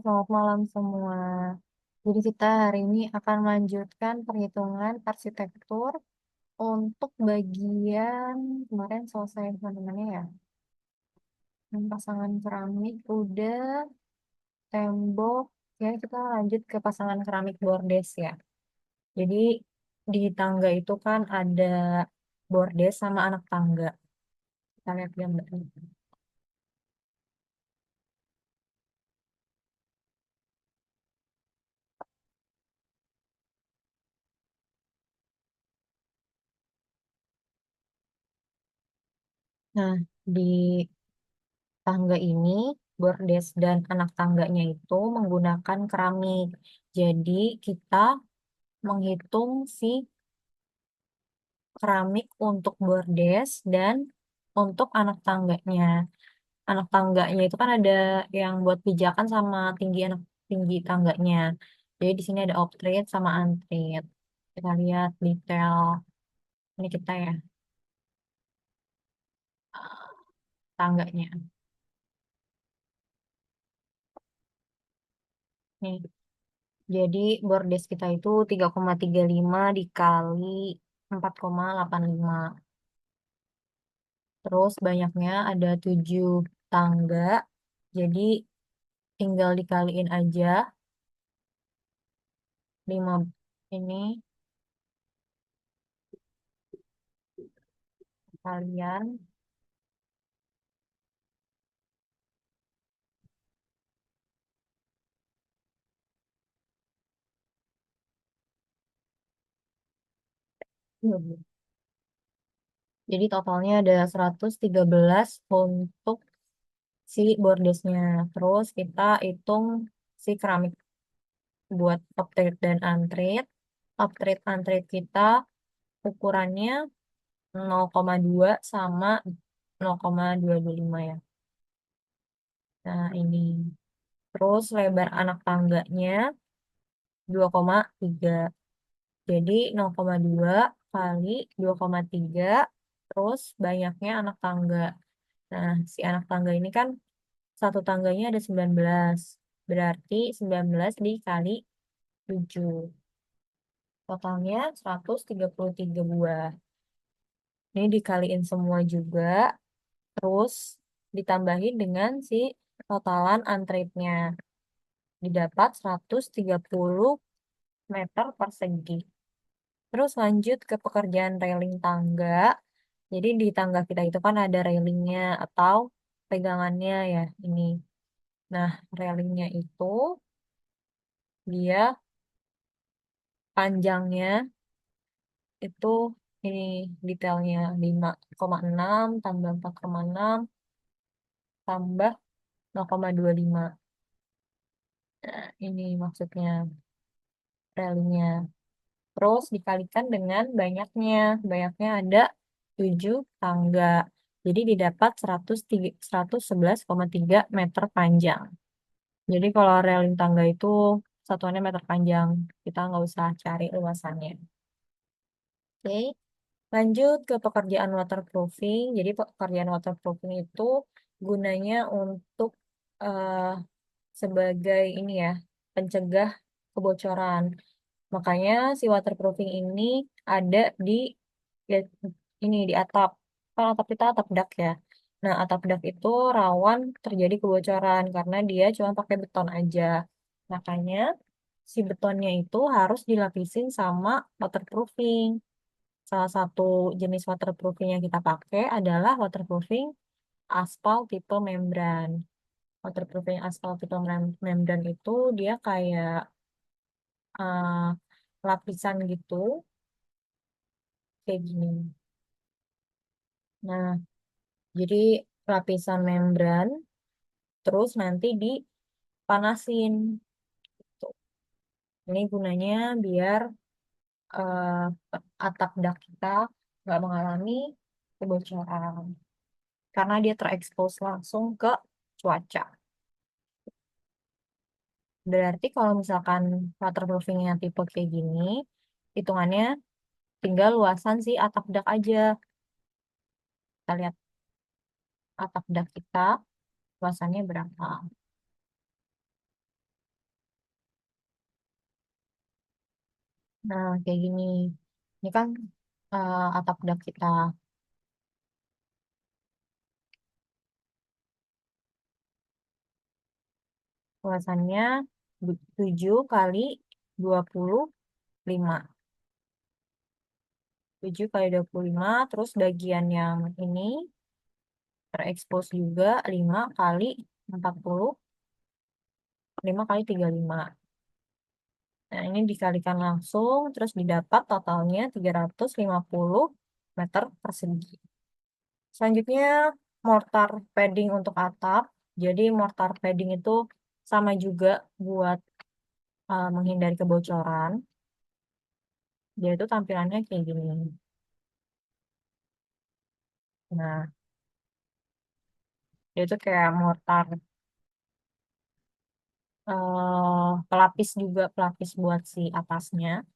selamat malam semua. Jadi kita hari ini akan melanjutkan perhitungan arsitektur untuk bagian kemarin selesai teman-temannya ya. Pasangan keramik udah, tembok, ya kita lanjut ke pasangan keramik bordes ya. Jadi di tangga itu kan ada bordes sama anak tangga. Kita lihat gambarnya. Nah, di tangga ini, bordes dan anak tangganya itu menggunakan keramik. Jadi kita menghitung si keramik untuk bordes dan untuk anak tangganya. Anak tangganya itu kan ada yang buat pijakan sama tinggi tangganya. Jadi di sini ada optrit sama antrit. Kita lihat detail ini kita ya tangganya. Nih. Jadi bordes kita itu 3,35 dikali 4,85. Terus banyaknya ada 7 tangga. Jadi tinggal dikaliin aja 5 ini kalian. Jadi totalnya ada 113 untuk si bordesnya. Terus kita hitung si keramik buat optrit dan antrit. Optrit antrit kita ukurannya 0,2 sama 0,225 ya. Nah, ini. Terus lebar anak tangganya 2,3. Jadi 0,2 kali 2,3 terus banyaknya anak tangga. Nah, si anak tangga ini kan satu tangganya ada 19. Berarti 19 dikali 7. Totalnya 133 buah. Ini dikaliin semua juga. Terus ditambahin dengan si totalan antritnya. Didapat 130 meter persegi. Terus lanjut ke pekerjaan railing tangga. Jadi di tangga kita itu kan ada railingnya atau pegangannya ya ini. Nah, railingnya itu dia panjangnya itu ini detailnya 5,6 tambah 4,6 tambah 0,25. Nah, ini maksudnya railingnya. Terus dikalikan dengan banyaknya. Banyaknya ada 7 tangga. Jadi didapat 111,3 meter panjang. Jadi kalau railing tangga itu satuannya meter panjang. Kita nggak usah cari luasannya. Oke, lanjut ke pekerjaan waterproofing. Jadi pekerjaan waterproofing itu gunanya untuk eh, sebagai ini ya, pencegah kebocoran. Makanya si waterproofing ini ada di ya, ini di atap. Kan atap kita atap dak ya. Nah, atap dak itu rawan terjadi kebocoran karena dia cuma pakai beton aja. Makanya si betonnya itu harus dilapisin sama waterproofing. Salah satu jenis waterproofing yang kita pakai adalah waterproofing aspal tipe membran. Waterproofing aspal tipe membran itu dia kayak eh, lapisan gitu, kayak gini. Nah, jadi lapisan membran, terus nanti dipanasin. Tuh. Ini gunanya biar atap dak kita nggak mengalami kebocoran. Karena dia terekspos langsung ke cuaca. Berarti kalau misalkan waterproofingnya tipe kayak gini, hitungannya tinggal luasan si atap dak aja. Kita lihat atap dak kita luasannya berapa. Nah, kayak gini. Ini kan atap dak kita. Luasannya 7 kali 25. 7 kali 25, terus bagian yang ini terekspos juga 5 kali 40, 5 kali 35. Nah, ini dikalikan langsung, terus didapat totalnya 350 meter persegi. Selanjutnya, mortar padding untuk atap. Jadi, mortar padding itu sama juga buat menghindari kebocoran. Dia itu tampilannya kayak gini. Nah, dia itu kayak mortar pelapis juga, pelapis buat si atasnya,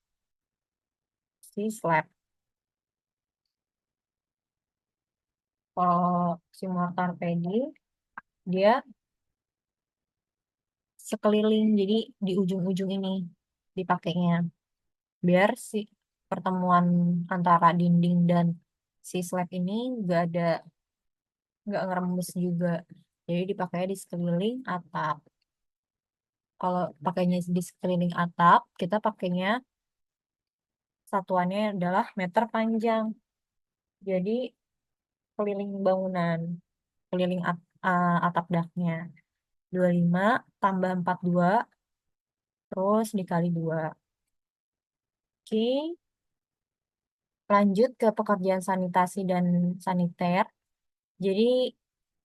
si slab. Kalau si mortar padding, dia sekeliling, jadi di ujung-ujung ini dipakainya. Biar si pertemuan antara dinding dan si slab ini nggak ngerembes juga. Jadi dipakainya di sekeliling atap. Kalau pakainya di sekeliling atap, kita pakainya satuannya adalah meter panjang. Jadi keliling bangunan, keliling atap daknya. 25 tambah 42, terus dikali 2. Oke, lanjut ke pekerjaan sanitasi dan saniter. Jadi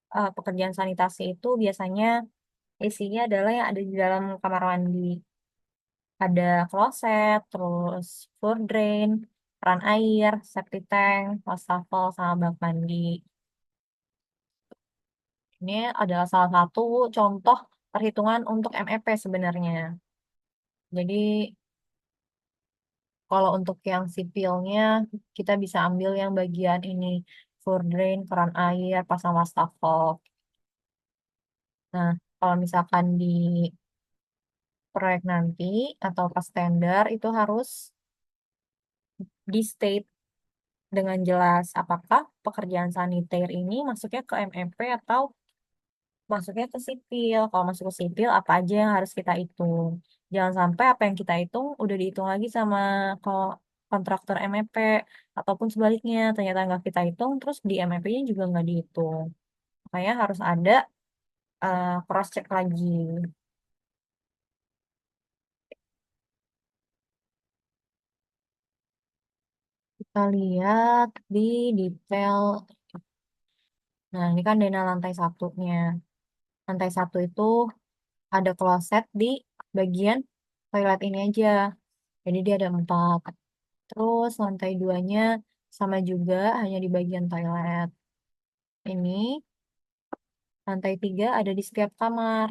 pekerjaan sanitasi itu biasanya isinya adalah yang ada di dalam kamar mandi. Ada kloset, terus floor drain, keran air, septic tank, wastafel, sama bak mandi. Ini adalah salah satu contoh perhitungan untuk MEP sebenarnya. Jadi kalau untuk yang sipilnya, kita bisa ambil yang bagian ini, floor drain, keran air, pasang wastafel. Nah, kalau misalkan di proyek nanti atau pas tender itu harus di state dengan jelas apakah pekerjaan saniter ini masuknya ke MEP atau masuknya ke sipil. Kalau masuk ke sipil, apa aja yang harus kita hitung. Jangan sampai apa yang kita hitung udah dihitung lagi sama kontraktor MEP. Ataupun sebaliknya, ternyata nggak kita hitung, terus di MEP-nya juga nggak dihitung. Makanya harus ada cross-check lagi. Kita lihat di detail. Nah, ini kan dana lantai satunya. Lantai satu itu ada kloset di bagian toilet ini aja. Jadi dia ada 4. Terus lantai duanya sama juga, hanya di bagian toilet. Ini lantai 3 ada di setiap kamar.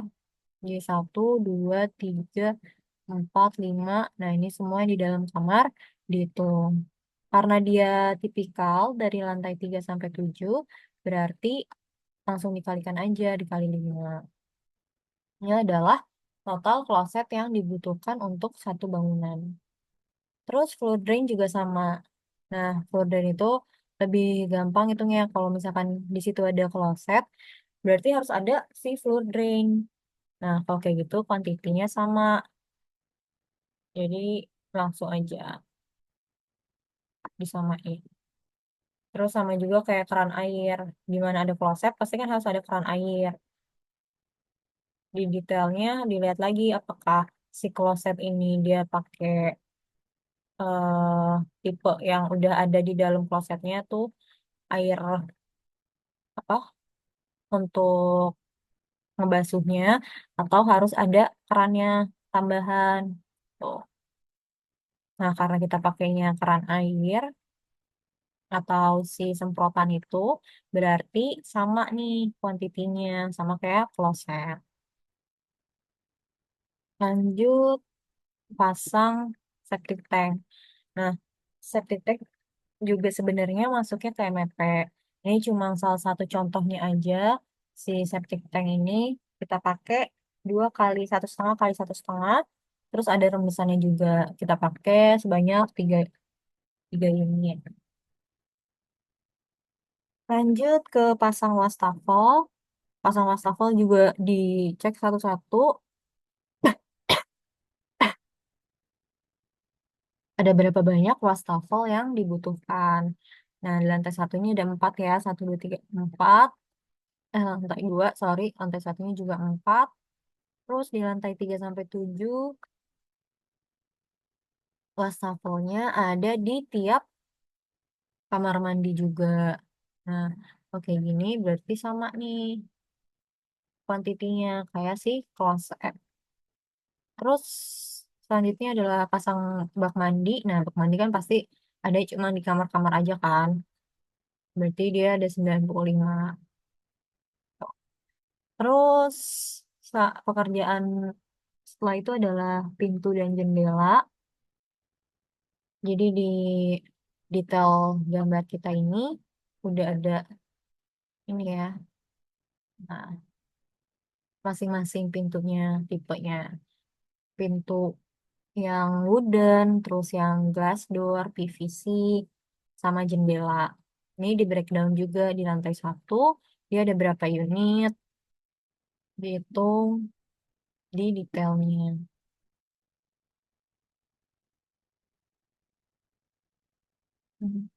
Jadi 1, 2, 3, 4, 5. Nah ini semua di dalam kamar dihitung. Karena dia tipikal dari lantai 3 sampai 7, berarti langsung dikalikan aja, dikali 5. Ini adalah total kloset yang dibutuhkan untuk satu bangunan. Terus floor drain juga sama. Nah, floor drain itu lebih gampang hitungnya. Kalau misalkan di situ ada kloset, berarti harus ada si floor drain. Nah, kalau kayak gitu kuantitinya sama. Jadi langsung aja disamain. Terus sama juga kayak keran air. Di mana ada kloset, pasti kan harus ada keran air. Di detailnya dilihat lagi apakah si kloset ini dia pakai tipe yang udah ada di dalam klosetnya tuh air apa untuk ngebasuhnya, atau harus ada kerannya tambahan. Tuh. Nah, karena kita pakainya keran air atau si semprotan itu, berarti sama nih kuantitinya, sama kayak kloset. Lanjut, pasang septic tank. Nah, septic tank juga sebenarnya masuknya ke MFP. Ini cuma salah satu contohnya aja. Si septic tank ini kita pakai 2 kali 1,5 kali 1,5. Terus ada rembesannya juga. Kita pakai sebanyak tiga unit. Lanjut ke pasang wastafel. Pasang wastafel juga dicek satu-satu. Ada berapa banyak wastafel yang dibutuhkan. Nah, di lantai satunya ada 4 ya. Satu, dua, tiga, 4. Lantai 2, sorry. Lantai satunya juga 4. Terus di lantai 3 sampai 7, wastafelnya ada di tiap kamar mandi juga. Nah, oke gini berarti sama nih kuantitinya kayak sih kloset. Terus selanjutnya adalah pasang bak mandi. Nah, bak mandi kan pasti ada cuma di kamar-kamar aja kan. Berarti dia ada 95. Terus pekerjaan setelah itu adalah pintu dan jendela. Jadi di detail gambar kita ini udah ada ini ya. Nah, masing-masing pintunya, tipenya. Pintu yang wooden, terus yang glass door, PVC, sama jendela. Ini di breakdown juga di lantai satu. Dia ada berapa unit, dihitung di detailnya. Hmm.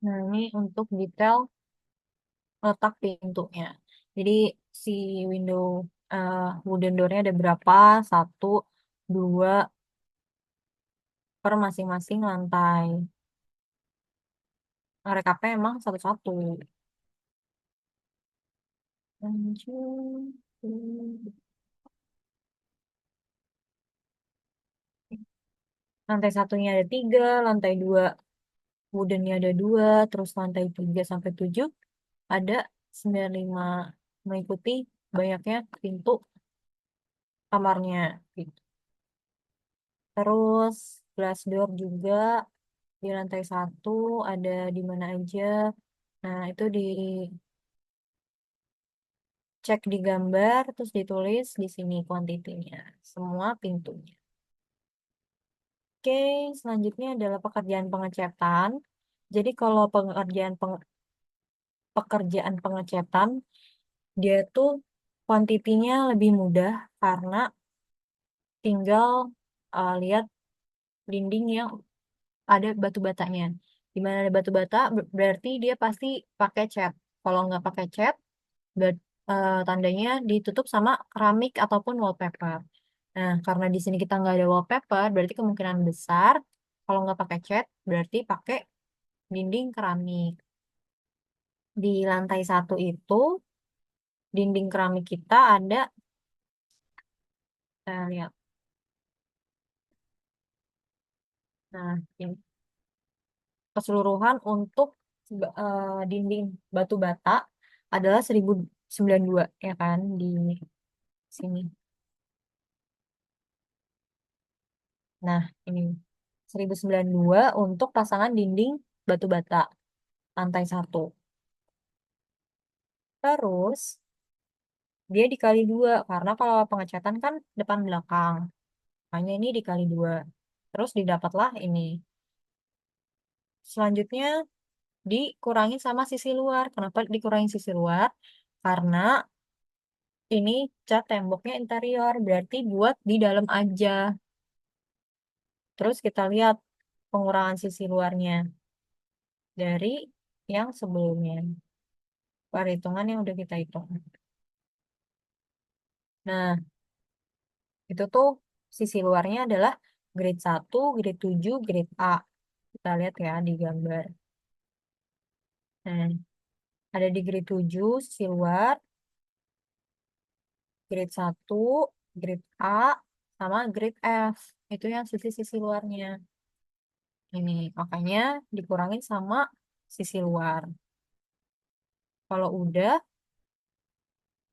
Nah, ini untuk detail letak pintunya. Jadi si window wooden door-nya ada berapa? Satu, dua per masing-masing lantai. Rekapnya emang satu-satu. Lanjut. Lantai satunya ada tiga, lantai dua woodennya ada dua, terus lantai 3 sampai 7 ada 95 mengikuti banyaknya pintu kamarnya gitu. Terus glass door juga di lantai satu ada di mana aja. Nah, itu dicek di gambar, terus ditulis di sini kuantitinya, semua pintunya. Oke, selanjutnya adalah pekerjaan pengecatan. Jadi kalau pekerjaan pengecatan, dia tuh kuantitinya lebih mudah karena tinggal lihat dinding yang ada batu batanya. Di mana ada batu bata berarti dia pasti pakai cat. Kalau nggak pakai cat, tandanya ditutup sama keramik ataupun wallpaper. Nah, karena di sini kita nggak ada wallpaper, berarti kemungkinan besar kalau nggak pakai cat berarti pakai dinding keramik. Di lantai satu itu dinding keramik kita ada, saya lihat. Nah, ini keseluruhan untuk dinding batu bata adalah 1092 ya kan di sini. Nah, ini 1092 untuk pasangan dinding batu bata lantai satu. Terus dia dikali dua karena kalau pengecatan kan depan belakang. Hanya ini dikali dua. Terus didapatlah ini. Selanjutnya dikurangi sama sisi luar. Kenapa dikurangi sisi luar? Karena ini cat temboknya interior, berarti buat di dalam aja. Terus kita lihat pengurangan sisi luarnya dari yang sebelumnya. Perhitungan yang udah kita hitung. Nah, itu tuh sisi luarnya adalah grade 1, grade 7, grade A. Kita lihat ya di gambar. Nah, ada di grid 7 sisi luar, grid 1, grid A, sama grid F. Itu yang sisi-sisi luarnya. Ini, makanya dikurangin sama sisi luar. Kalau udah,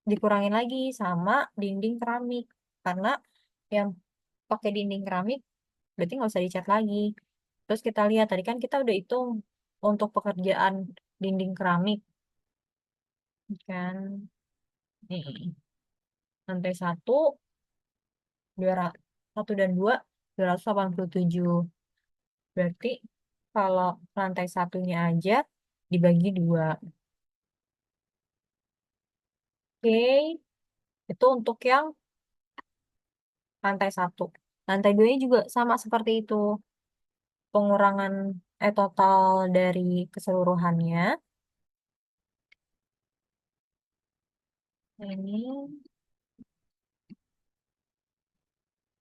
dikurangin lagi sama dinding keramik. Karena yang pakai dinding keramik, berarti nggak usah dicat lagi. Terus kita lihat, tadi kan kita udah hitung untuk pekerjaan dinding keramik. Kan, nih, lantai 1, 200, 1 dan 2, 287. Berarti kalau lantai satunya aja dibagi 2. Oke, itu untuk yang lantai 1. Lantai 2 juga sama seperti itu. Pengurangan total dari keseluruhannya. Ini,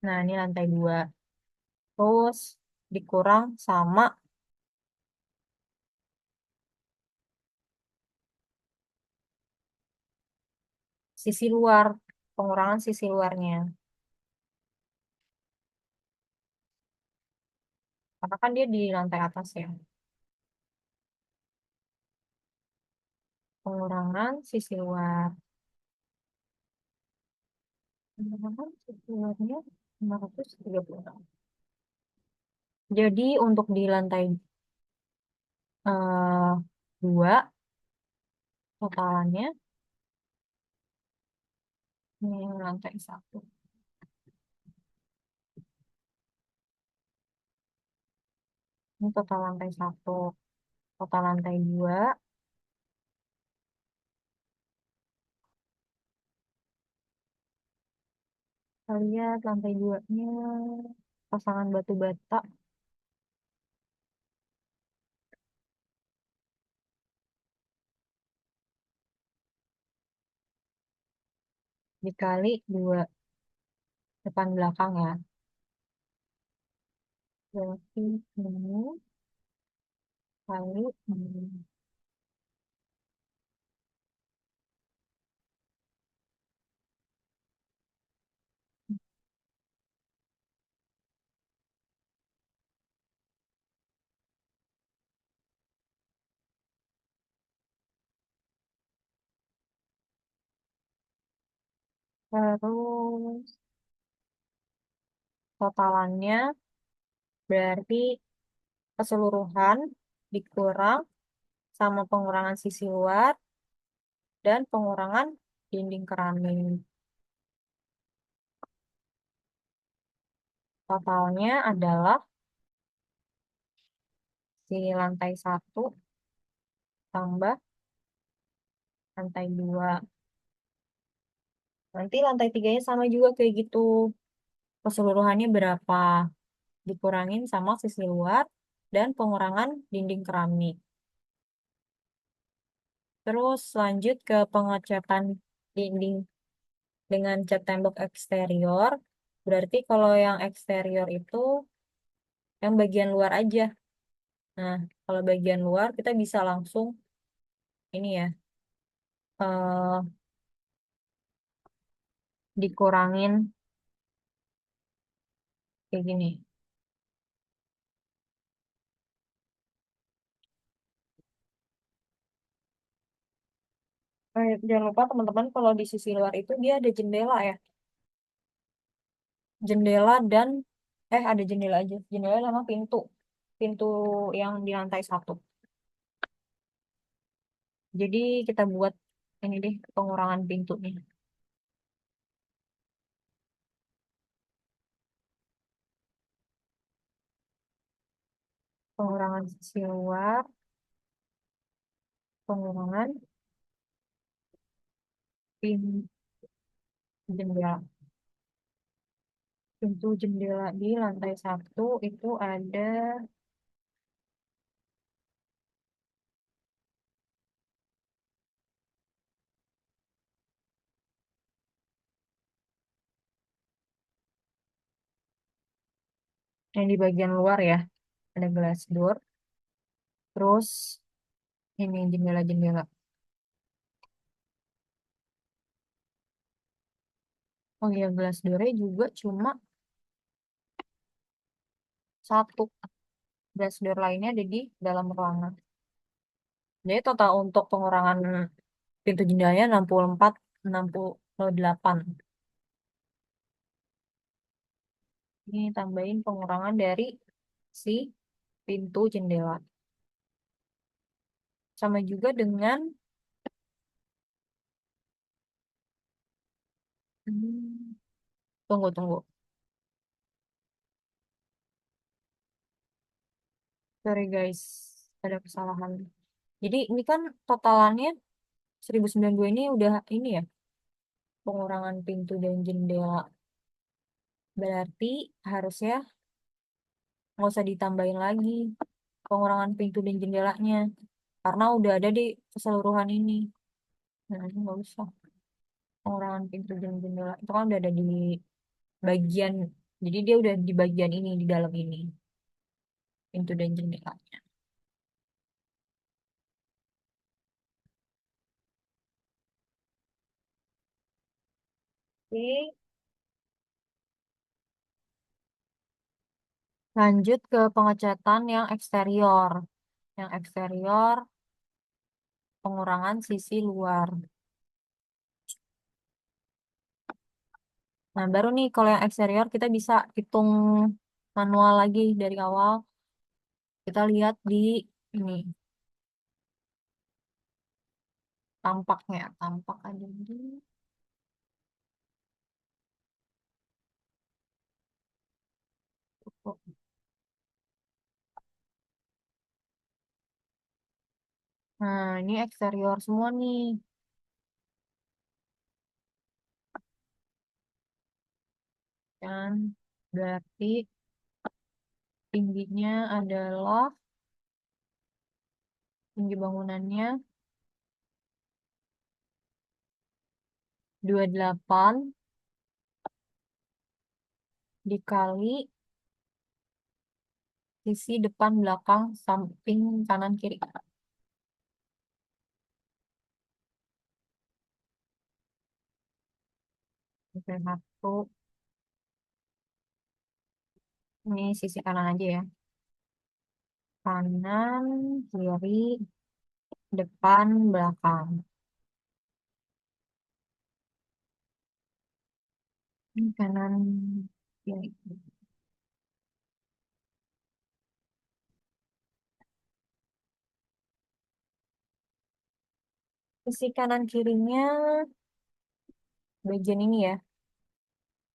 nah ini lantai 2. Terus dikurang sama sisi luar, pengurangan sisi luarnya. Karena kan dia di lantai atas ya. Pengurangan sisi luar. Pengurangan sisi luarnya 536. Jadi untuk di lantai 2 totalannya, ini lantai 1. Ini total lantai 1. Total lantai 2. Kita lihat lantai 2-nya pasangan batu bata dikali 2 depan belakang ya. Berarti ini kali ini. Terus totalannya berarti keseluruhan dikurang sama pengurangan sisi luar dan pengurangan dinding keramik. Totalnya adalah si lantai 1 tambah lantai 2. Nanti lantai 3-nya sama juga kayak gitu. Keseluruhannya berapa? Dikurangin sama sisi luar dan pengurangan dinding keramik. Terus lanjut ke pengecatan dinding dengan cat tembok eksterior. Berarti kalau yang eksterior itu yang bagian luar aja. Nah, kalau bagian luar kita bisa langsung ini ya, eh, dikurangin kayak gini. Jangan lupa teman-teman kalau di sisi luar itu dia ada jendela ya. Jendela dan ada jendela aja. Jendela sama pintu. Pintu yang di lantai 1. Jadi kita buat ini deh pengurangan pintunya. Pengurangan sisi luar, pengurangan pintu jendela. Pintu jendela di lantai 1 itu ada yang di bagian luar ya. ada glass door, terus ini jendela-jendela. Oh iya, glass door-nya juga cuma satu. Glass door lainnya ada di dalam ruangan. Jadi total untuk pengurangan pintu jendelanya 64, 68. Ini tambahin pengurangan dari si pintu jendela. Sama juga dengan, tunggu, tunggu. Sorry guys, ada kesalahan. Jadi ini kan totalannya 1092 ini udah ini ya, pengurangan pintu dan jendela. Berarti harusnya nggak usah ditambahin lagi pengurangan pintu dan jendelanya. Karena udah ada di keseluruhan ini. Nah, ini nggak usah. Pengurangan pintu dan jendela. Itu kan udah ada di bagian. Jadi dia udah di bagian ini, di dalam ini. Pintu dan jendela. Oke. Lanjut ke pengecatan yang eksterior. Yang eksterior, pengurangan sisi luar. Nah, baru nih kalau yang eksterior kita bisa hitung manual lagi dari awal. Kita lihat di ini tampaknya, tampak aja dulu. Nah, ini eksterior semua nih. Dan berarti tingginya adalah tinggi bangunannya 28 dikali sisi depan belakang samping kanan kiri. Oke, satu. Ini sisi kanan aja ya. Kanan, kiri, depan, belakang. Ini kanan, kiri. Sisi kanan kirinya bagian ini ya.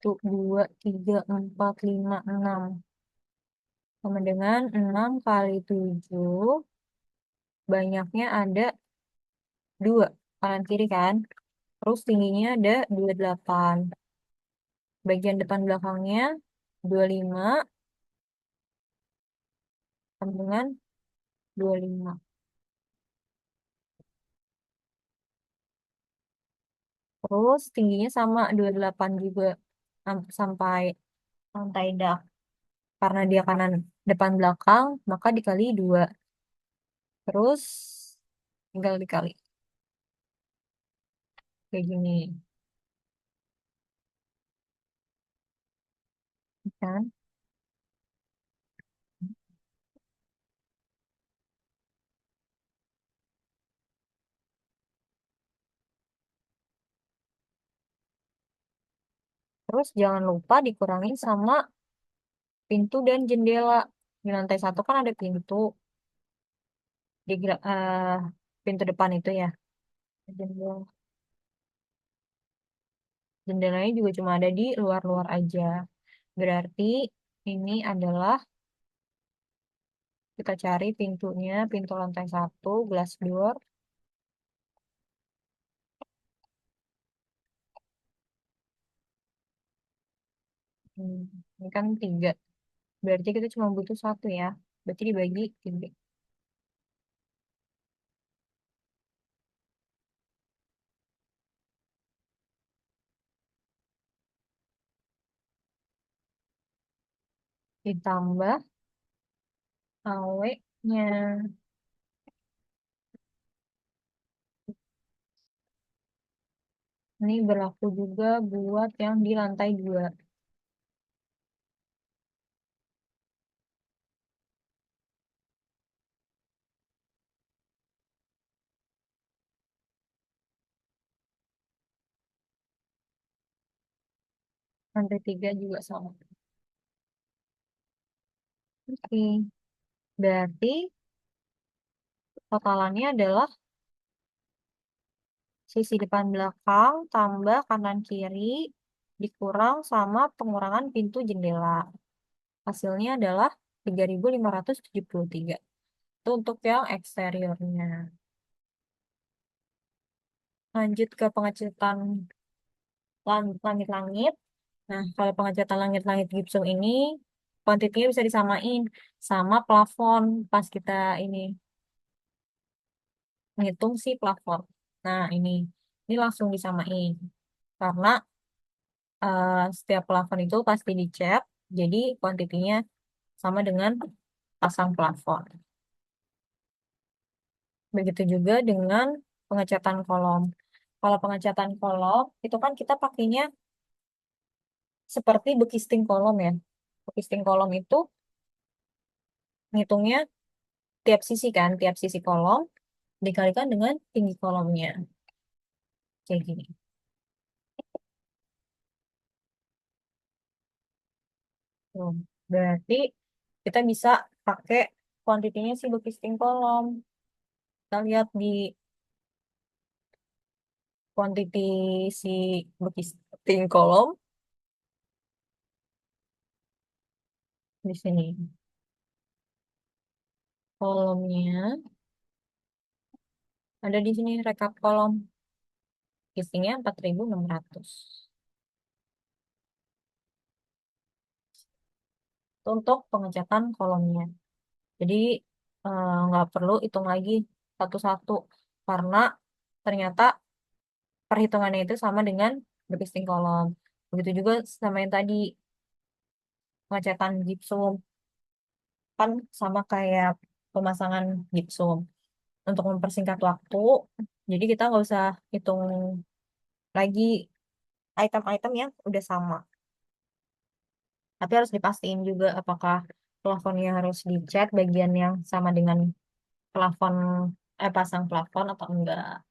Tuh, 2, 3, 4, 5, 6. Sama dengan 6 kali 7. Banyaknya ada 2. Kanan kiri kan. Terus tingginya ada 28. Bagian depan belakangnya 25 sama dengan 25. Terus tingginya sama 28 juga sampai lantai dak. Karena dia kanan depan belakang, maka dikali 2. Terus tinggal dikali kayak gini kan. Terus jangan lupa dikurangin sama pintu dan jendela. Di lantai satu kan ada pintu di pintu depan itu ya. Jendela. Jendelanya juga cuma ada di luar-luar aja. Berarti ini adalah kita cari pintunya, pintu lantai satu, glass door. Hmm, ini kan 3. Berarti kita cuma butuh satu ya. Berarti dibagi 3. Ditambah AW-nya. Ini berlaku juga buat yang di lantai 2. Lantai 3 juga sama. Oke, berarti totalannya adalah sisi depan belakang tambah kanan kiri dikurang sama pengurangan pintu jendela. Hasilnya adalah 3.573. Itu untuk yang eksteriornya. Lanjut ke pengecatan langit-langit. Nah, kalau pengecatan langit-langit gipsum ini, kuantitinya bisa disamain sama plafon pas kita ini ngitung si plafon. Nah, ini langsung disamain. Karena setiap plafon itu pasti dicat, jadi kuantitinya sama dengan pasang plafon. Begitu juga dengan pengecatan kolom. Kalau pengecatan kolom, itu kan kita pakainya seperti bekisting kolom ya. Bekisting kolom itu ngitungnya tiap sisi kolom dikalikan dengan tinggi kolomnya. Kayak gini. Tuh. Berarti kita bisa pakai kuantitinya si bekisting kolom. Kita lihat di kuantiti si bekisting kolom di sini. Kolomnya ada di sini rekap kolom. Isinya 4.600. Itu untuk pengecatan kolomnya. Jadi nggak perlu hitung lagi satu-satu karena ternyata perhitungannya itu sama dengan berpisting kolom. Begitu juga sama yang tadi pengecatan gipsum kan sama kayak pemasangan gipsum. Untuk mempersingkat waktu, jadi kita nggak usah hitung lagi item-item yang udah sama. Tapi harus dipastiin juga apakah plafonnya harus dicat bagian yang sama dengan plafon pasang plafon atau enggak.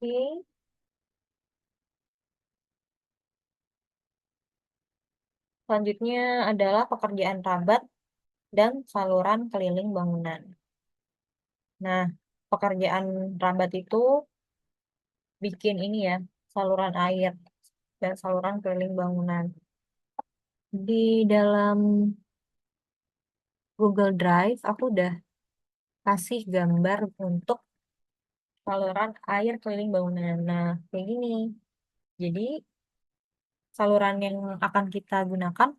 Oke. Selanjutnya adalah pekerjaan rabat dan saluran keliling bangunan. Nah, pekerjaan rabat itu bikin ini ya, saluran air dan saluran keliling bangunan. Di dalam Google Drive, aku udah kasih gambar untuk saluran air keliling bangunan. Nah, kayak gini. Jadi, saluran yang akan kita gunakan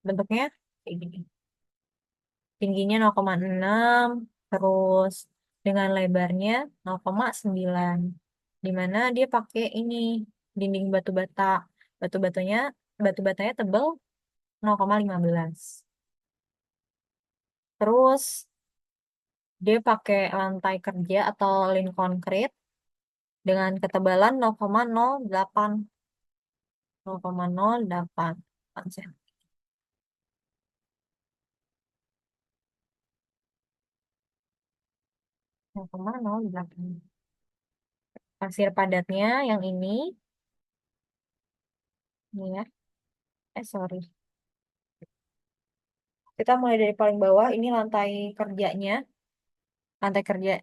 bentuknya kayak gini. Tingginya 0,6, terus dengan lebarnya 0,9. Di mana dia pakai ini dinding batu bata. Batu batanya batu batanya tebal 0,15. Terus dia pakai lantai kerja atau lin konkrit dengan ketebalan 0,08. 0,08 cm. 0,08. Pasir padatnya yang ini ya. Sorry. Kita mulai dari paling bawah, ini lantai kerjanya. Lantai kerja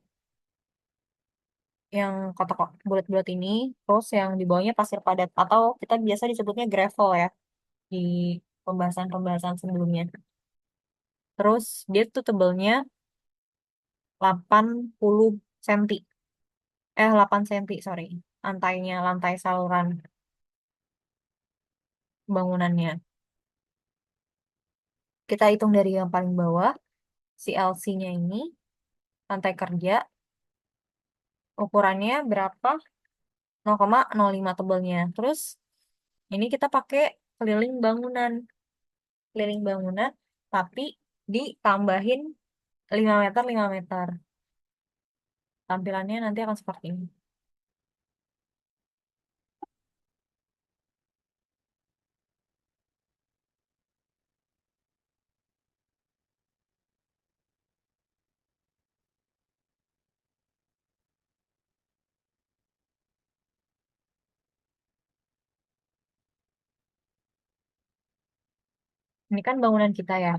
yang kotak bulat-bulat ini. Terus yang di bawahnya pasir padat. Atau kita biasa disebutnya gravel ya. Di pembahasan-pembahasan sebelumnya. Terus dia tuh tebelnya 80 cm. 8 cm, sorry. Lantainya, lantai saluran bangunannya. Kita hitung dari yang paling bawah, si LC-nya ini, lantai kerja, ukurannya berapa? 0,05 tebelnya. Terus, ini kita pakai keliling bangunan. Keliling bangunan, tapi ditambahin 5 meter 5 meter. Tampilannya nanti akan seperti ini. Ini kan bangunan kita ya.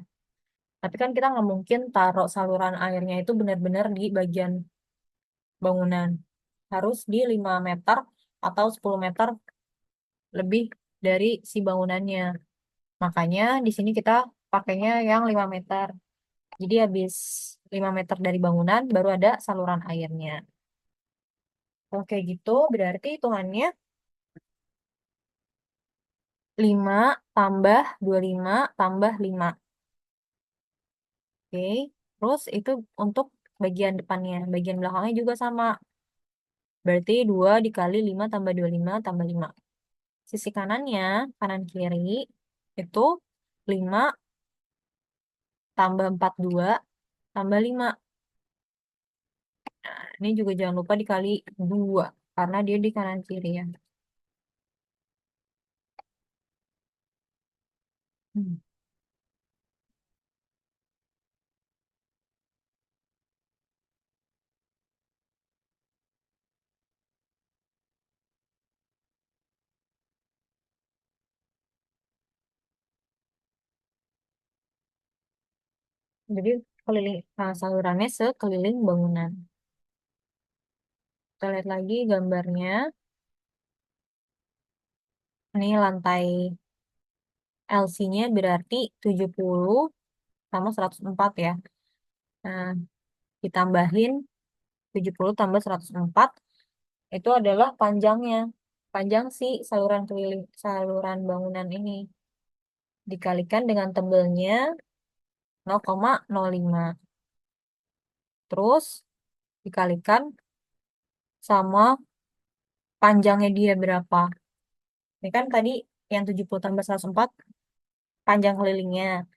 Tapi kan kita nggak mungkin taruh saluran airnya itu benar-benar di bagian bangunan. Harus di 5 meter atau 10 meter lebih dari si bangunannya. Makanya di sini kita pakainya yang 5 meter. Jadi habis 5 meter dari bangunan baru ada saluran airnya. Oke gitu berarti hitungannya 5 tambah 25 tambah 5. Oke. Terus itu untuk bagian depannya. Bagian belakangnya juga sama. Berarti 2 dikali 5 tambah 25 tambah 5. Sisi kanannya, kanan kiri, itu 5 tambah 42 tambah 5. Nah, ini juga jangan lupa dikali 2 karena dia di kanan kiri ya. Hmm. Jadi keliling salurannya sekeliling bangunan. Kita lihat lagi gambarnya. Ini lantai LC-nya berarti 70 sama 104 ya. Nah, ditambahin 70 tambah 104 itu adalah panjangnya. Panjang si saluran keliling saluran bangunan ini dikalikan dengan tebelnya 0,05. Terus dikalikan sama panjangnya dia berapa. Ini kan tadi yang 70 tambah 104 panjang kelilingnya.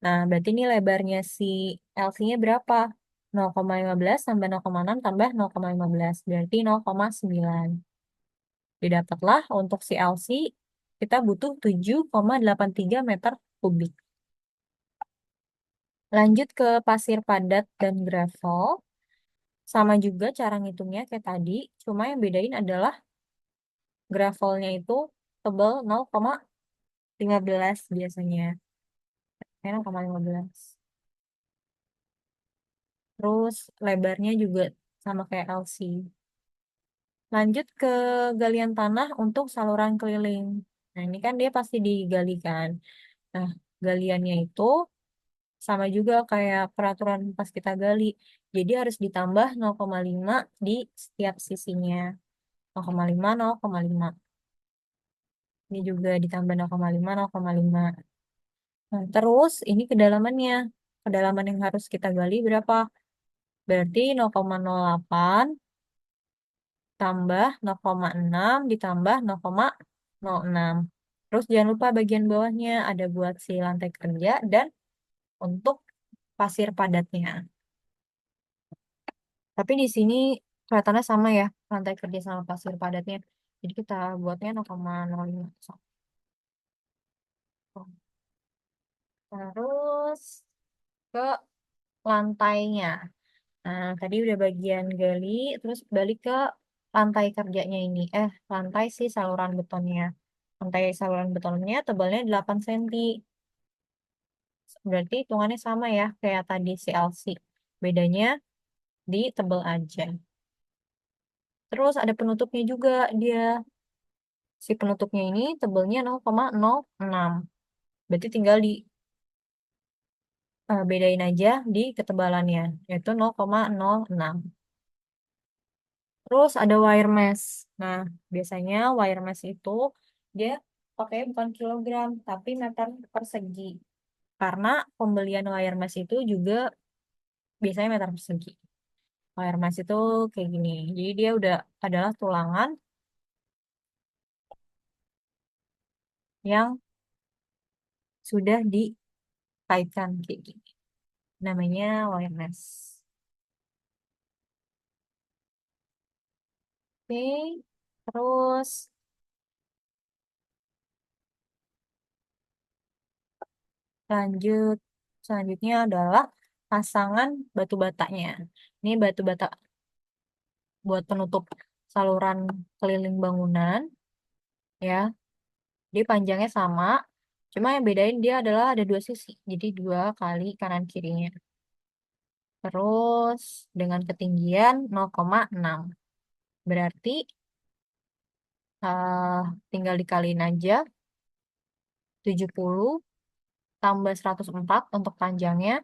Nah, berarti ini lebarnya si LC-nya berapa? 0,15 tambah 0,6 tambah 0,15. Berarti 0,9. Didapatlah untuk si LC kita butuh 7,83 meter kubik. Lanjut ke pasir padat dan gravel. Sama juga cara ngitungnya kayak tadi. Cuma yang bedain adalah gravelnya itu tebal 0,15 biasanya. 0,15. Terus lebarnya juga sama kayak LC. Lanjut ke galian tanah untuk saluran keliling. Nah, ini kan dia pasti digalikan. Nah, galiannya itu sama juga kayak peraturan pas kita gali. Jadi harus ditambah 0,5 di setiap sisinya. 0,5, 0,5. Ini juga ditambah 0,5, 0,5. Nah, terus ini kedalamannya. Kedalaman yang harus kita gali berapa? Berarti 0,08 tambah 0,6 ditambah 0,06. Terus jangan lupa bagian bawahnya ada buat si lantai kerja dan untuk pasir padatnya. Tapi di sini kelihatannya sama ya, lantai kerja sama pasir padatnya. Jadi kita buatnya 0,05. Terus ke lantainya. Nah, tadi udah bagian gali, terus balik ke lantai kerjanya ini. Lantai si saluran betonnya. Lantai saluran betonnya tebalnya 8 cm. Berarti hitungannya sama ya, kayak tadi si LC. Bedanya di tebal aja. Terus ada penutupnya juga dia. Si penutupnya ini tebalnya 0,06. Berarti tinggal di bedain aja di ketebalannya, yaitu 0,06. Terus ada wire mesh. Nah, biasanya wire mesh itu dia pakai bukan kilogram, tapi meter persegi. Karena pembelian wire mesh itu juga biasanya meter persegi. Wire mesh itu kayak gini. Jadi dia udah adalah tulangan yang sudah kaitkan kayak gini. Namanya wireless. Oke, terus lanjut. Selanjutnya adalah pasangan batu batanya. Ini batu bata buat penutup saluran keliling bangunan, ya. Dia panjangnya sama, cuma yang bedain dia adalah ada dua sisi. Jadi dua kali kanan kirinya. Terus dengan ketinggian 0,6. Berarti eh, tinggal dikaliin aja 70 tambah 104 untuk panjangnya.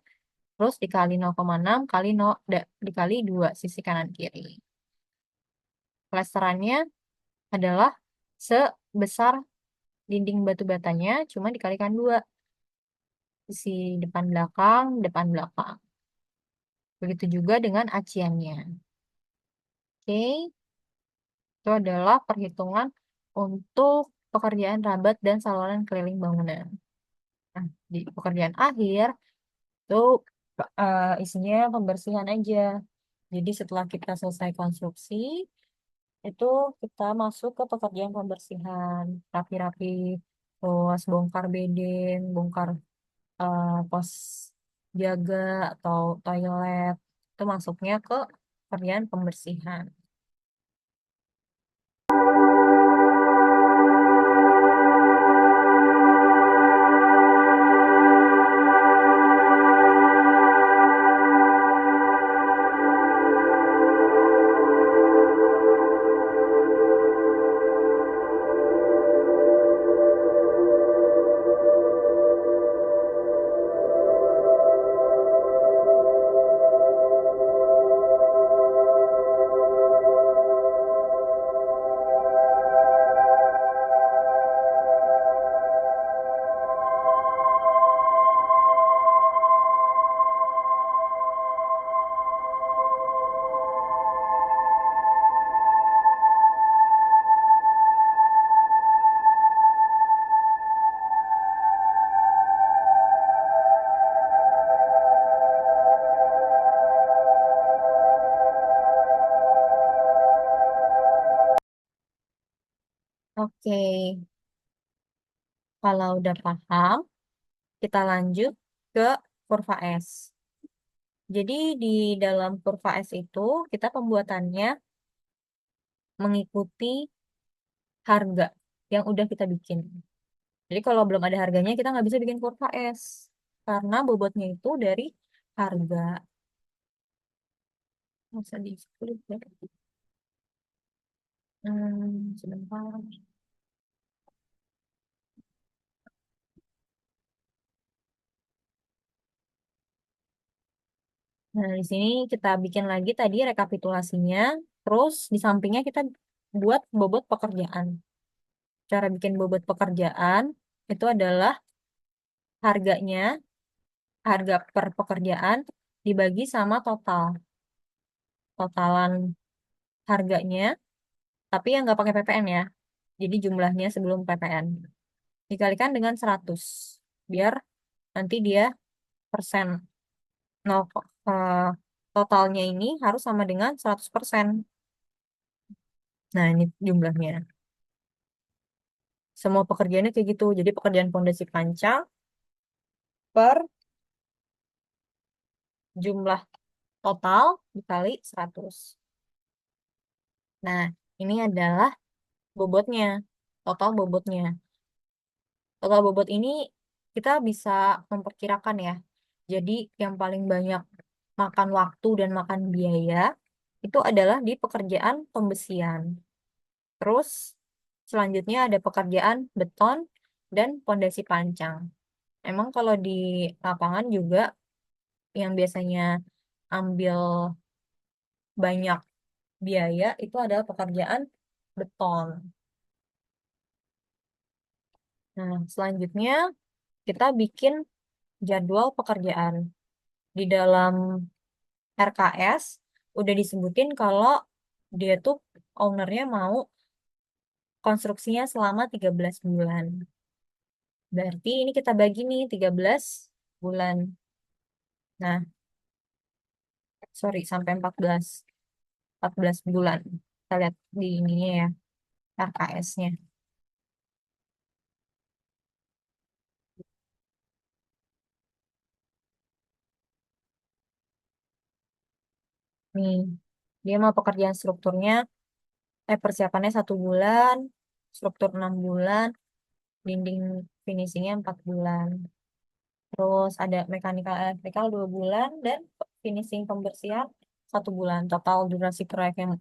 Terus dikali 0,6 kali dikali 2 sisi kanan kiri. Plesterannya adalah sebesar dinding batu batanya, cuma dikalikan 2. Sisi depan belakang. Begitu juga dengan aciannya. Oke, itu adalah perhitungan untuk pekerjaan rabat dan saluran keliling bangunan. Nah, di pekerjaan akhir itu isinya pembersihan aja. Jadi setelah kita selesai konstruksi, itu kita masuk ke pekerjaan pembersihan, rapi-rapi, terus bongkar bedeng, bongkar pos jaga atau toilet, itu masuknya ke pekerjaan pembersihan. Oke, kalau udah paham, kita lanjut ke kurva S. Jadi di dalam kurva S itu kita pembuatannya mengikuti harga yang udah kita bikin. Jadi kalau belum ada harganya kita nggak bisa bikin kurva S karena bobotnya itu dari harga. Nggak usah di split ya. Sebentar. Nah, di sini kita bikin lagi tadi rekapitulasinya. Terus di sampingnya kita buat bobot pekerjaan. Cara bikin bobot pekerjaan itu adalah harganya, harga per pekerjaan dibagi sama totalan harganya, tapi yang nggak pakai PPN ya. Jadi jumlahnya sebelum PPN. Dikalikan dengan 100. Biar nanti dia persen. Nol, eh, totalnya ini harus sama dengan 100%. Nah, ini jumlahnya. Semua pekerjaannya kayak gitu. Jadi pekerjaan pondasi pancang per jumlah total dikali 100. Nah, ini adalah bobotnya, total bobotnya. Total bobot ini kita bisa memperkirakan ya. Jadi yang paling banyak makan waktu dan makan biaya itu adalah di pekerjaan pembesian. Terus selanjutnya ada pekerjaan beton dan pondasi pancang. Emang kalau di lapangan juga yang biasanya ambil banyak biaya itu adalah pekerjaan beton. Nah, selanjutnya kita bikin jadwal pekerjaan. Di dalam RKS udah disebutin kalau dia tuh ownernya mau konstruksinya selama 13 bulan. Berarti ini kita bagi nih 13 bulan. Nah, sorry, sampai 14 bulan. Kita lihat di ininya ya, RKS-nya. Nih, dia mau pekerjaan strukturnya, persiapannya 1 bulan, struktur 6 bulan, dinding finishingnya 4 bulan. Terus ada mechanical electrical 2 bulan, dan finishing pembersihan 1 bulan. Total durasi proyek yang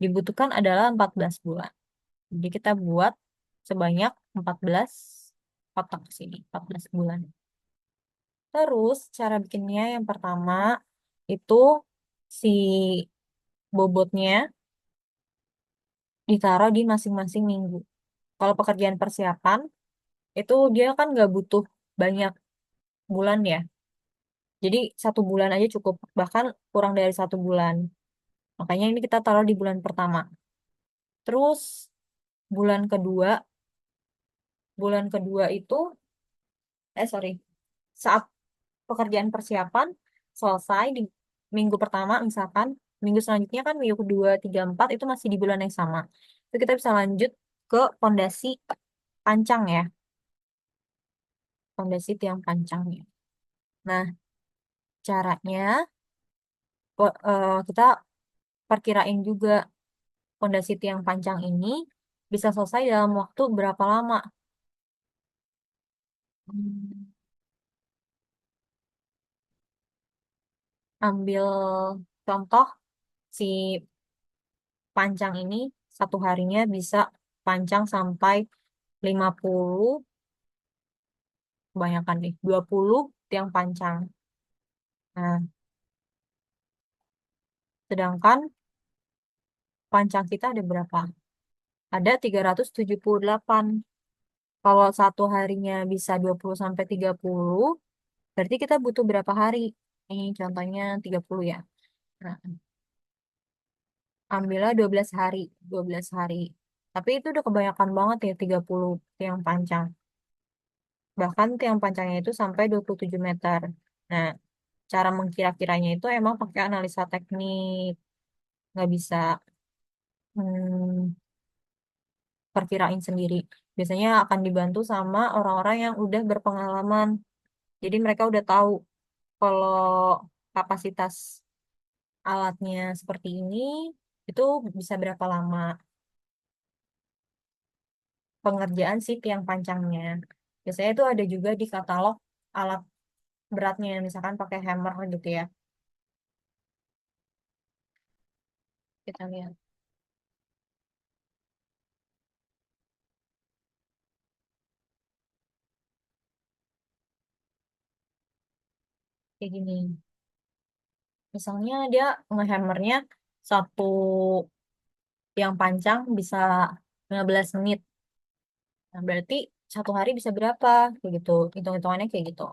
dibutuhkan adalah 14 bulan. Jadi kita buat sebanyak 14 kotak ke sini, 14 bulan. Terus cara bikinnya yang pertama itu si bobotnya ditaruh di masing-masing minggu. Kalau pekerjaan persiapan itu dia kan nggak butuh banyak bulan ya. Jadi 1 bulan aja cukup, bahkan kurang dari 1 bulan. Makanya ini kita taruh di bulan pertama. Terus bulan kedua, bulan kedua itu, sorry, saat pekerjaan persiapan selesai di minggu pertama misalkan, minggu selanjutnya kan minggu kedua, tiga, empat itu masih di bulan yang sama. Itu kita bisa lanjut ke pondasi pancang ya, pondasi tiang pancangnya. Nah, caranya kita perkirain juga pondasi tiang pancang ini bisa selesai dalam waktu berapa lama. Hmm. Ambil contoh si pancang ini 1 harinya bisa pancang sampai 50, kebanyakan nih, 20 tiang pancang. Nah, sedangkan pancang kita ada berapa? Ada 378. Kalau 1 harinya bisa 20 sampai 30, berarti kita butuh berapa hari? Ini contohnya 30 ya. Nah, ambillah 12 hari. 12 hari. Tapi itu udah kebanyakan banget ya 30 tiang pancang. Bahkan tiang pancangnya itu sampai 27 meter. Nah, cara mengkira-kiranya itu emang pakai analisa teknik. Nggak bisa hmm, perkirain sendiri. Biasanya akan dibantu sama orang-orang yang udah berpengalaman. Jadi mereka udah tahu kalau kapasitas alatnya seperti ini, itu bisa berapa lama pengerjaan si tiang pancangnya. Biasanya itu ada juga di katalog alat beratnya, misalkan pakai hammer gitu ya. Kita lihat kayak gini. Misalnya dia ngehammernya satu tiang pancang bisa 15 menit. Nah, berarti 1 hari bisa berapa? Kayak gitu. Hitung-hitungannya kayak gitu.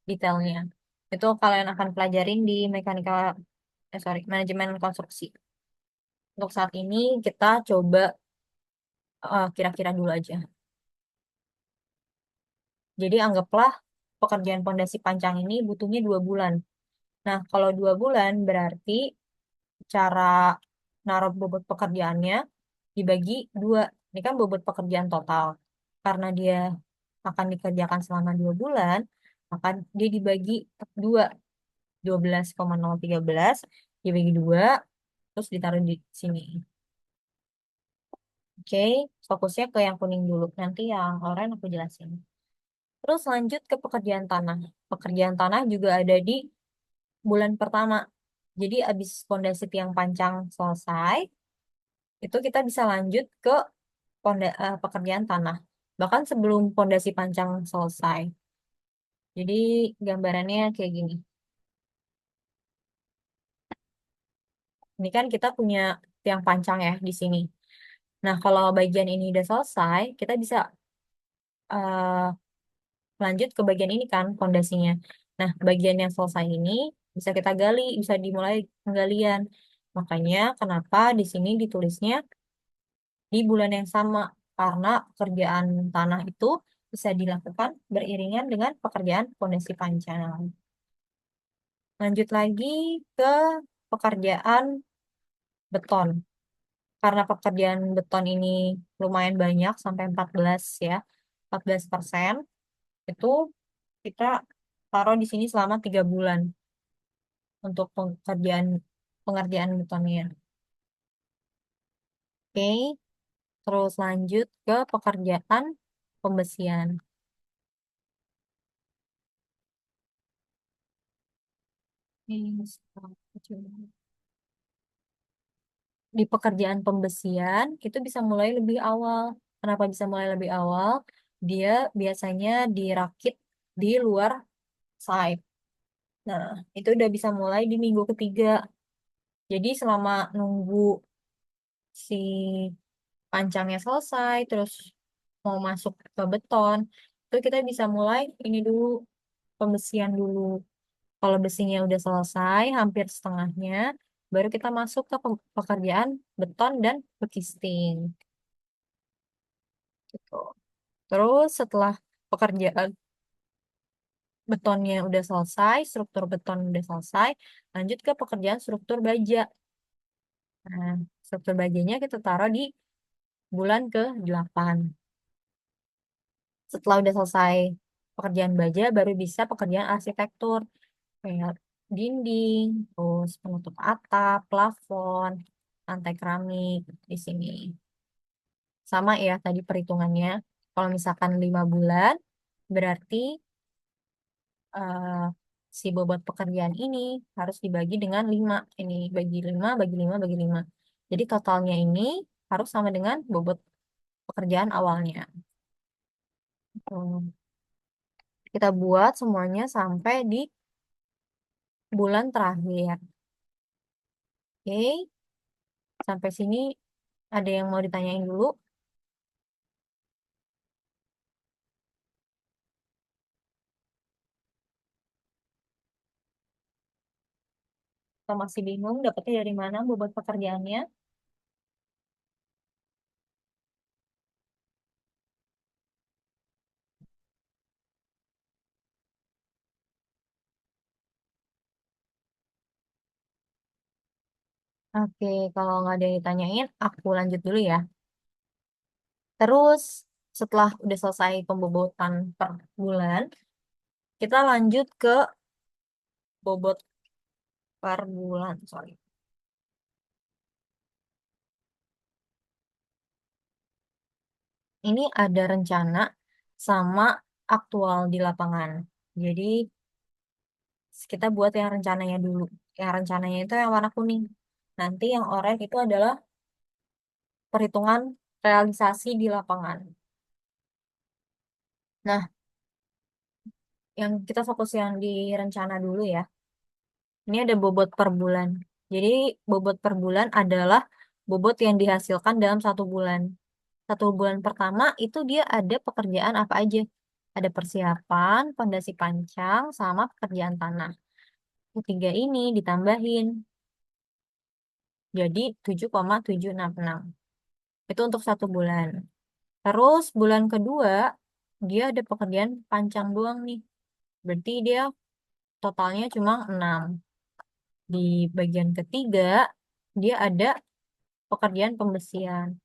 Detailnya. Itu kalian akan pelajarin di mekanika, sorry, manajemen konstruksi. Untuk saat ini kita coba kira-kira dulu aja. Jadi anggaplah pekerjaan pondasi pancang ini butuhnya 2 bulan. Nah, kalau 2 bulan berarti cara naruh bobot pekerjaannya dibagi dua. Ini kan bobot pekerjaan total. Karena dia akan dikerjakan selama 2 bulan, maka dia dibagi dua, 12,013 dibagi dua, terus ditaruh di sini. Oke, fokusnya ke yang kuning dulu. Nanti yang oranye aku jelasin. Terus lanjut ke pekerjaan tanah. Pekerjaan tanah juga ada di bulan pertama. Jadi abis pondasi tiang pancang selesai, itu kita bisa lanjut ke pekerjaan tanah. Bahkan sebelum pondasi pancang selesai. Jadi gambarannya kayak gini. Ini kan kita punya tiang pancang ya di sini. Nah, kalau bagian ini udah selesai, kita bisa eh, lanjut ke bagian ini kan pondasinya. Nah, bagian yang selesai ini bisa kita gali, bisa dimulai penggalian. Makanya kenapa di sini ditulisnya di bulan yang sama, karena pekerjaan tanah itu bisa dilakukan beriringan dengan pekerjaan fondasi pancang. Lanjut lagi ke pekerjaan beton. Karena pekerjaan beton ini lumayan banyak, sampai 14 ya, 14%, itu kita taruh di sini selama 3 bulan untuk pengerjaan betonnya. Oke, terus lanjut ke pekerjaan pembesian. Oke, di pekerjaan pembesian itu bisa mulai lebih awal. Kenapa bisa mulai lebih awal? Dia biasanya dirakit di luar site. Nah, itu udah bisa mulai di minggu ketiga. Jadi selama nunggu si pancangnya selesai, terus mau masuk ke beton, itu kita bisa mulai ini dulu, pembesian dulu. Kalau besinya udah selesai, hampir setengahnya, baru kita masuk ke pekerjaan beton dan bekisting. Gitu. Terus setelah pekerjaan betonnya udah selesai, struktur beton udah selesai, lanjut ke pekerjaan struktur baja. Nah, struktur bajanya kita taruh di bulan ke-8. Setelah udah selesai pekerjaan baja, baru bisa pekerjaan arsitektur. Kayak dinding, terus penutup atap, plafon, lantai keramik di sini. Sama ya tadi perhitungannya. Kalau misalkan 5 bulan, berarti eh, si bobot pekerjaan ini harus dibagi dengan 5. Ini bagi 5, bagi 5, bagi 5. Jadi totalnya ini harus sama dengan bobot pekerjaan awalnya. Hmm. Kita buat semuanya sampai di bulan terakhir. Oke, sampai sini ada yang mau ditanyain dulu? Atau masih bingung dapetnya dari mana bobot pekerjaannya? Oke, kalau nggak ada yang ditanyain, aku lanjut dulu ya. Terus, setelah udah selesai pembobotan per bulan, kita lanjut ke bobot per bulan. Sorry. Ini ada rencana sama aktual di lapangan. Jadi, kita buat yang rencananya dulu. Yang rencananya itu yang warna kuning. Nanti yang oranye itu adalah perhitungan realisasi di lapangan. Nah, yang kita fokus yang di rencana dulu ya. Ini ada bobot per bulan. Jadi bobot per bulan adalah bobot yang dihasilkan dalam 1 bulan. 1 bulan pertama itu dia ada pekerjaan apa aja. Ada persiapan, pondasi pancang, sama pekerjaan tanah. Ketiga ini ditambahin. Jadi 7,766. Itu untuk 1 bulan. Terus bulan kedua dia ada pekerjaan pancang doang nih. Berarti dia totalnya cuma 6. Di bagian ketiga, dia ada pekerjaan pembesian.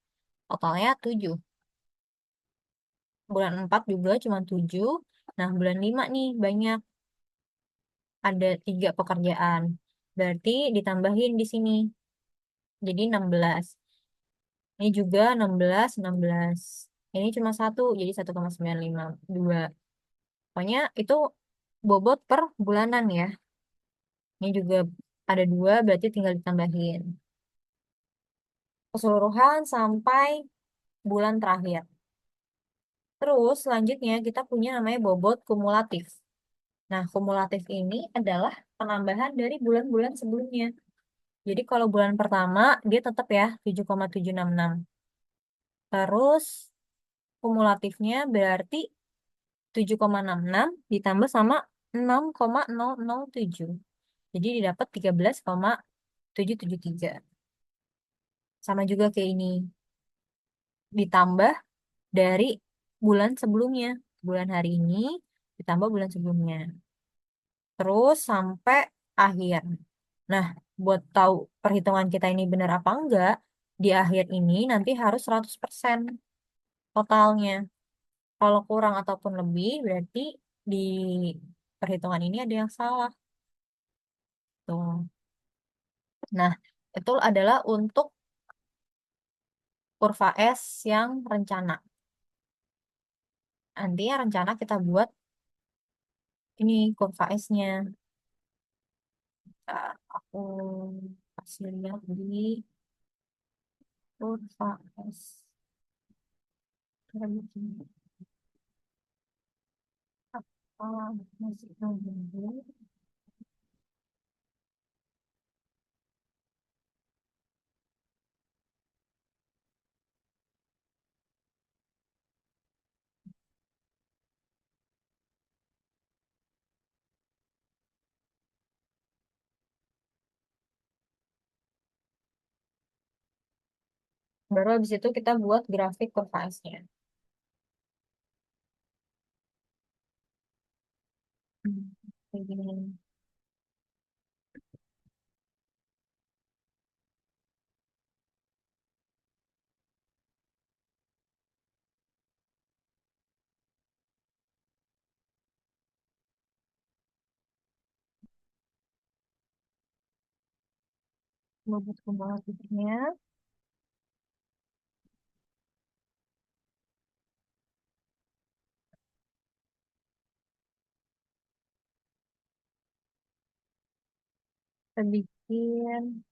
Totalnya 7. Bulan 4 juga cuma 7. Nah, bulan 5 nih banyak. Ada 3 pekerjaan. Berarti ditambahin di sini. Jadi 16. Ini juga 16, 16. Ini cuma 1, jadi 1,952. Pokoknya itu bobot per bulanan ya. Ini juga ada 2, berarti tinggal ditambahin. Keseluruhan sampai bulan terakhir. Terus selanjutnya kita punya namanya bobot kumulatif. Nah, kumulatif ini adalah penambahan dari bulan-bulan sebelumnya. Jadi kalau bulan pertama dia tetap ya 7,766. Terus kumulatifnya berarti 7,66 ditambah sama 6,007. Jadi didapat 13,773. Sama juga kayak ini. Ditambah dari bulan sebelumnya. bulan hari ini ditambah bulan sebelumnya. Terus sampai akhir. Nah, buat tahu perhitungan kita ini benar apa enggak, di akhir ini nanti harus 100% totalnya. Kalau kurang ataupun lebih, berarti di perhitungan ini ada yang salah. Tuh. Nah, itu adalah untuk kurva S yang rencana. Nanti yang rencana kita buat ini kurva S-nya. Aku kasih lihat di kurva S. Kita bikin apa masih nunggu. Baru habis itu kita buat grafik kurva S-nya. Kayak gini. Bobot kumulatifnya. Kita bikin.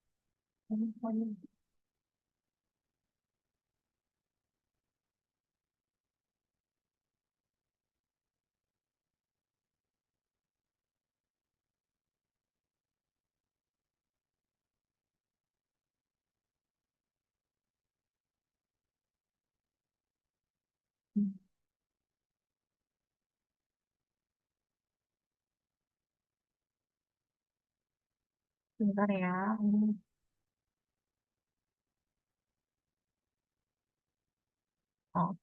Bentar ya. Oh,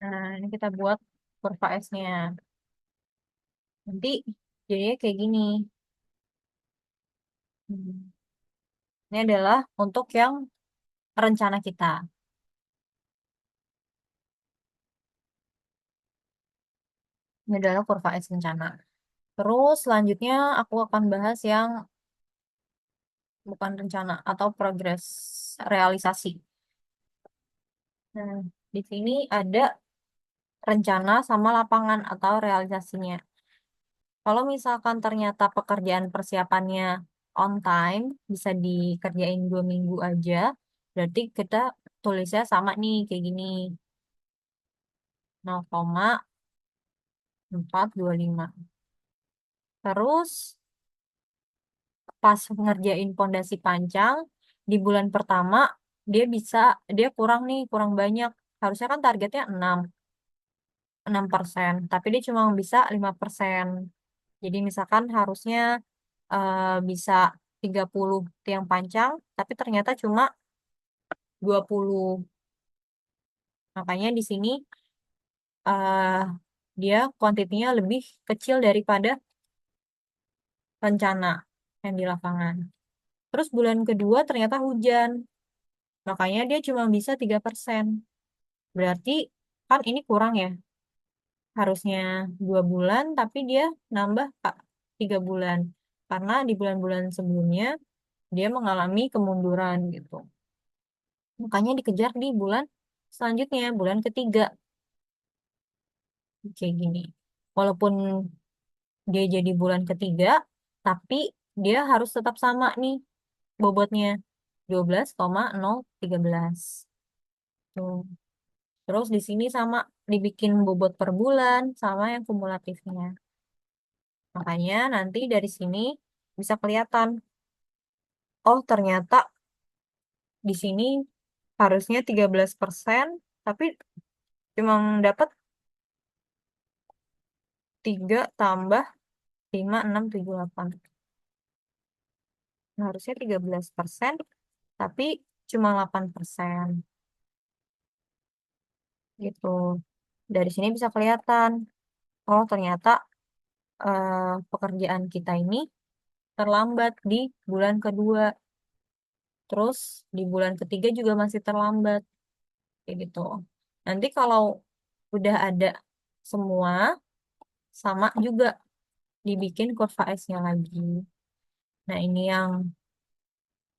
nah, ini kita buat kurva S-nya. Nanti jadinya kayak gini. Hmm. Ini adalah untuk yang rencana kita. Ini adalah kurva S rencana. Terus selanjutnya aku akan bahas yang bukan rencana atau progres realisasi. Nah, di sini ada rencana sama lapangan atau realisasinya. Kalau misalkan ternyata pekerjaan persiapannya on time, bisa dikerjain 2 minggu aja, berarti kita tulisnya sama nih, kayak gini, 0,425. Terus pas ngerjain pondasi pancang, di bulan pertama, dia kurang nih, kurang banyak. Harusnya kan targetnya 6%, tapi dia cuma bisa 5%. Jadi misalkan harusnya bisa 30 tiang pancang, tapi ternyata cuma 20. Makanya di sini eh dia kuantitinya lebih kecil daripada rencana yang di lapangan. Terus bulan kedua ternyata hujan, makanya dia cuma bisa 3%. Berarti kan ini kurang ya, harusnya 2 bulan, tapi dia nambah 3 bulan. Karena di bulan-bulan sebelumnya dia mengalami kemunduran gitu. Makanya dikejar di bulan selanjutnya, bulan ketiga. Kayak gini. Walaupun dia jadi bulan ketiga, tapi dia harus tetap sama nih bobotnya 12,013. Tuh. Terus di sini sama dibikin bobot per bulan sama yang kumulatifnya. Makanya nanti dari sini bisa kelihatan, oh ternyata di sini harusnya 13%, tapi cuma dapat 3 tambah 5, 6, 7, 8. Nah, harusnya 13%, tapi cuma 8%. Gitu. Dari sini bisa kelihatan, oh ternyata pekerjaan kita ini terlambat di bulan kedua. Terus di bulan ketiga juga masih terlambat. Kayak gitu. Nanti kalau udah ada semua, sama juga dibikin kurva S-nya lagi. Nah, ini yang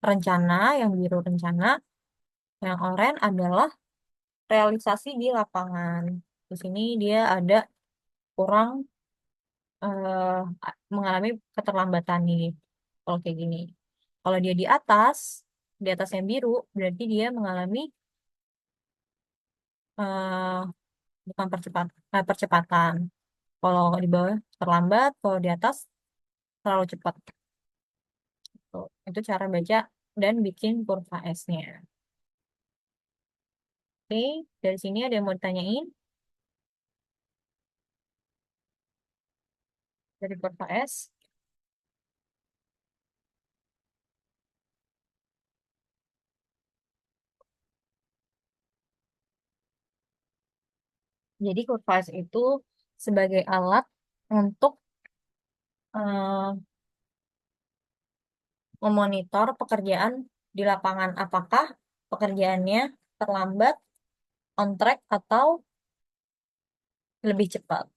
rencana, yang biru rencana, yang oranye adalah realisasi di lapangan. Di sini dia ada kurang mengalami keterlambatan nih. Kalau kayak gini. Kalau dia di atas yang biru, berarti dia mengalami eh, bukan percepatan. Kalau di bawah terlambat, kalau di atas terlalu cepat. Tuh, itu cara baca dan bikin kurva S-nya. Oke, dari sini ada yang mau ditanyain dari kurva S. Jadi kurva S itu sebagai alat untuk eh, memonitor pekerjaan di lapangan. Apakah pekerjaannya terlambat, on track, atau lebih cepat.